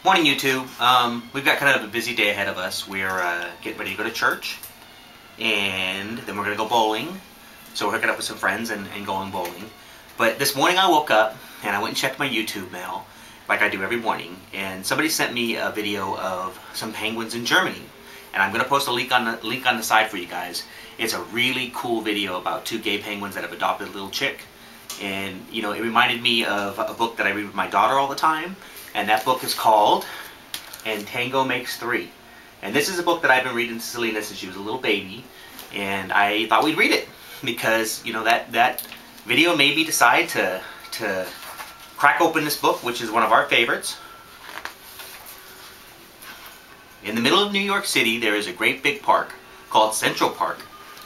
Morning, YouTube. We've got kind of a busy day ahead of us. We're getting ready to go to church, and then we're going to go bowling. So we're hooking up with some friends and going bowling. But this morning I woke up, and I went and checked my YouTube mail, like I do every morning, and somebody sent me a video of some penguins in Germany. And I'm going to post a link on the side for you guys. It's a really cool video about two gay penguins that have adopted a little chick. And, you know, it reminded me of a book that I read with my daughter all the time. And that book is called Tango-Makes-Three. And this is a book that I've been reading to Selena since she was a little baby. And I thought we'd read it. Because, you know, that video made me decide to crack open this book, which is one of our favorites. In the middle of New York City, there is a great big park called Central Park.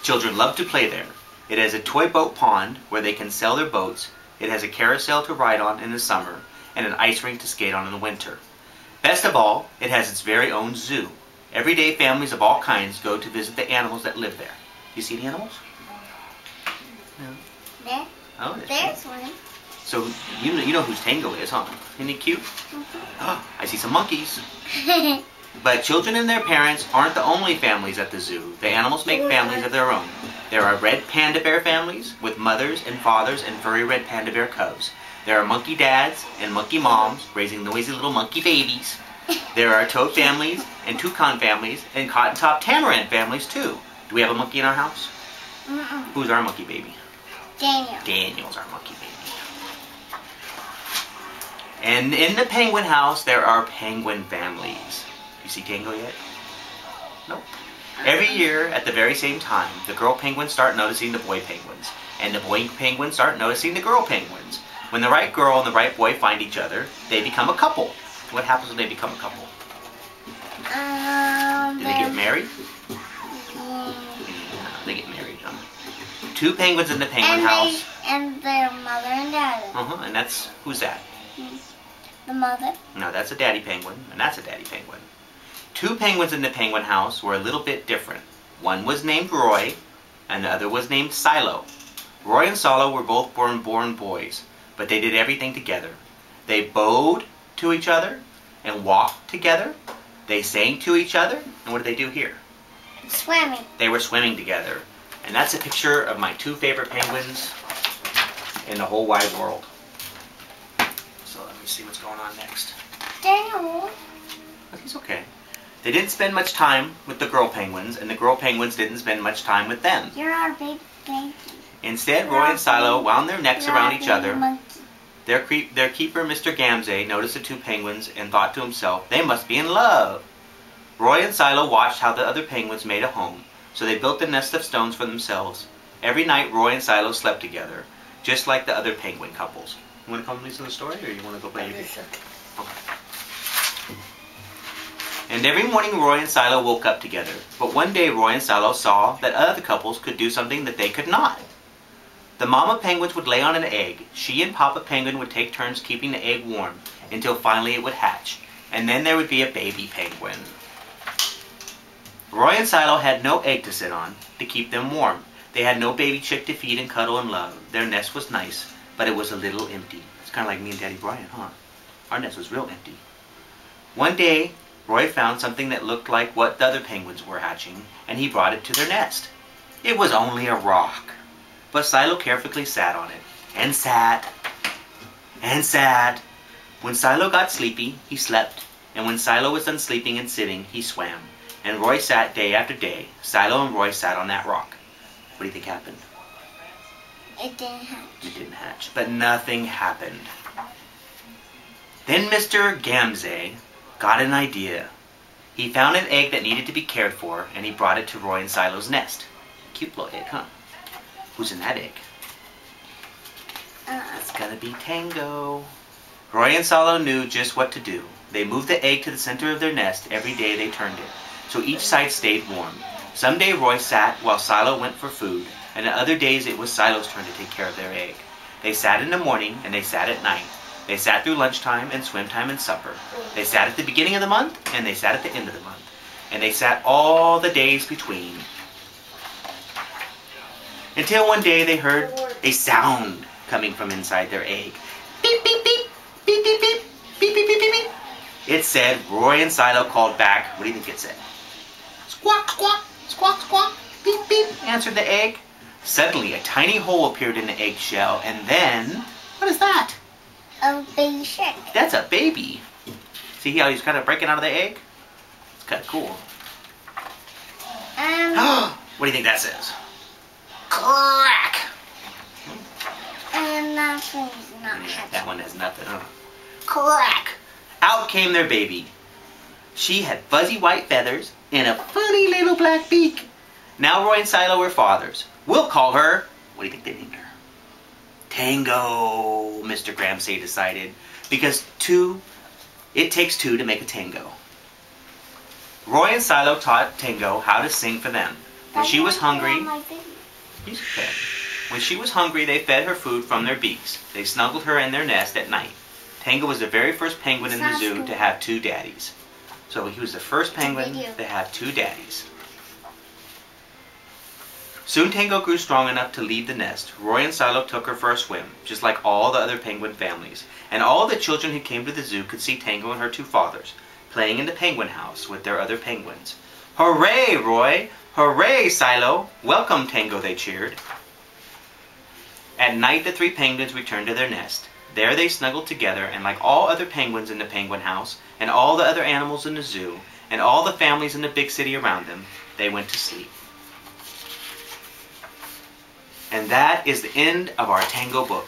Children love to play there. It has a toy boat pond where they can sell their boats. It has a carousel to ride on in the summer and an ice rink to skate on in the winter. Best of all, it has its very own zoo. Everyday families of all kinds go to visit the animals that live there. You see the animals? No. There. Oh, there's one. So you know who Tango is, huh? Isn't he cute? Oh, I see some monkeys. But children and their parents aren't the only families at the zoo. The animals make families of their own. There are red panda bear families with mothers and fathers and furry red panda bear cubs. There are monkey dads and monkey moms raising noisy little monkey babies. There are toad families and toucan families and cotton top tamarin families too. Do we have a monkey in our house? Who's our monkey baby? Daniel. Daniel's our monkey baby. And in the penguin house, there are penguin families. You see Tango yet? Nope. Every year, at the very same time, the girl penguins start noticing the boy penguins, and the boy penguins start noticing the girl penguins. When the right girl and the right boy find each other, they become a couple. What happens when they become a couple? Do they get married? Yeah. They get married, huh? Two penguins in the penguin house. And their mother and daddy. And that's, who's that? The mother. No, that's a daddy penguin, and that's a daddy penguin. Two penguins in the penguin house were a little bit different. One was named Roy, and the other was named Silo. Roy and Silo were both born boys, but they did everything together. They bowed to each other and walked together. They sang to each other, and what did they do here? Swimming. They were swimming together. And that's a picture of my two favorite penguins in the whole wide world. So let me see what's going on next. Daniel. But he's okay. They didn't spend much time with the girl penguins, and the girl penguins didn't spend much time with them. You're our big baby. Instead, Roy and Silo wound their necks around each other. Monkey. Their keeper, Mr. Gamze, noticed the two penguins and thought to himself, they must be in love. Roy and Silo watched how the other penguins made a home, so they built a nest of stones for themselves. Every night, Roy and Silo slept together, just like the other penguin couples. You want to come listen to the story, or you want to go play your game? Okay. And every morning Roy and Silo woke up together. But one day Roy and Silo saw that other couples could do something that they could not. The mama penguins would lay on an egg. She and Papa Penguin would take turns keeping the egg warm until finally it would hatch. And then there would be a baby penguin. Roy and Silo had no egg to sit on to keep them warm. They had no baby chick to feed and cuddle and love. Their nest was nice, but it was a little empty. It's kind of like me and Daddy Brian, huh? Our nest was real empty. One day, Roy found something that looked like what the other penguins were hatching, and he brought it to their nest. It was only a rock. But Silo carefully sat on it, and sat, and sat. When Silo got sleepy, he slept, and when Silo was done sleeping and sitting, he swam. And Roy sat day after day. Silo and Roy sat on that rock. What do you think happened? It didn't hatch. It didn't hatch, but nothing happened. Then Mr. Gamze got an idea. He found an egg that needed to be cared for, and he brought it to Roy and Silo's nest. Cute little egg, huh? Who's in that egg? It's gonna be Tango. Roy and Silo knew just what to do. They moved the egg to the center of their nest every day they turned it, so each side stayed warm. Someday Roy sat while Silo went for food, and on other days it was Silo's turn to take care of their egg. They sat in the morning, and they sat at night. They sat through lunchtime and swim time and supper. They sat at the beginning of the month, and they sat at the end of the month. And they sat all the days between. Until one day they heard a sound coming from inside their egg. Beep, beep, beep, beep, beep, beep, beep, beep, beep, beep, beep. It said, Roy and Silo called back. What do you think it said? Squawk, squawk, squawk, squawk, beep, beep, answered the egg. Suddenly, a tiny hole appeared in the eggshell, and then, what is that? A baby shark. That's a baby. See how he's kind of breaking out of the egg? It's kind of cool. What do you think that says? Crack! That one's not happy. That one has nothing, huh? Crack! Out came their baby. She had fuzzy white feathers and a funny little black beak. Now Roy and Silo were fathers. We'll call her, what do you think they named her? Tango, Mr. Gramsay decided, because it takes two to make a tango. Roy and Silo taught Tango how to sing for them. When she was hungry, When she was hungry, they fed her food from their beaks. They snuggled her in their nest at night. Tango was the very first penguin in the zoo to have two daddies. So he was the first penguin to have two daddies. Soon Tango grew strong enough to leave the nest. Roy and Silo took her for a swim, just like all the other penguin families. And all the children who came to the zoo could see Tango and her two fathers, playing in the penguin house with their other penguins. Hooray, Roy! Hooray, Silo! Welcome, Tango, they cheered. At night, the three penguins returned to their nest. There they snuggled together, and like all other penguins in the penguin house, and all the other animals in the zoo, and all the families in the big city around them, they went to sleep. And that is the end of our Tango book.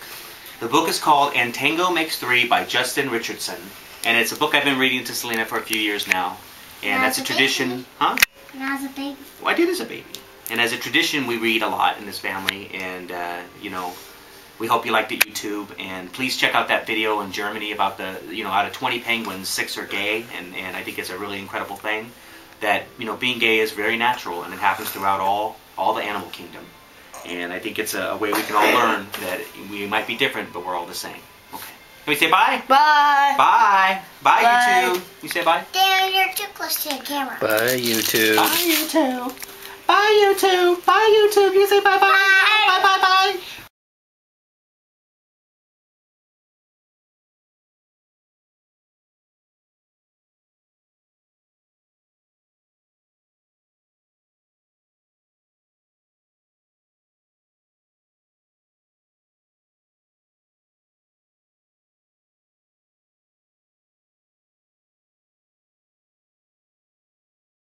The book is called And Tango Makes Three by Justin Richardson. And it's a book I've been reading to Selena for a few years now. And that's a tradition. Baby. Huh? Now as a baby. Well, I did as a baby. And as a tradition, we read a lot in this family. And, we hope you liked the YouTube. And please check out that video in Germany about the, out of 20 penguins, 6 are gay. And I think it's a really incredible thing. That, being gay is very natural. And it happens throughout all the animal kingdom. And I think it's a way we can all learn that we might be different, but we're all the same. Okay. Can we say bye? Bye. Bye. Bye, YouTube. You say bye? Dan, you're too close to the camera. Bye, YouTube. Bye, YouTube. Bye, YouTube. Bye, YouTube. You say bye-bye. Bye.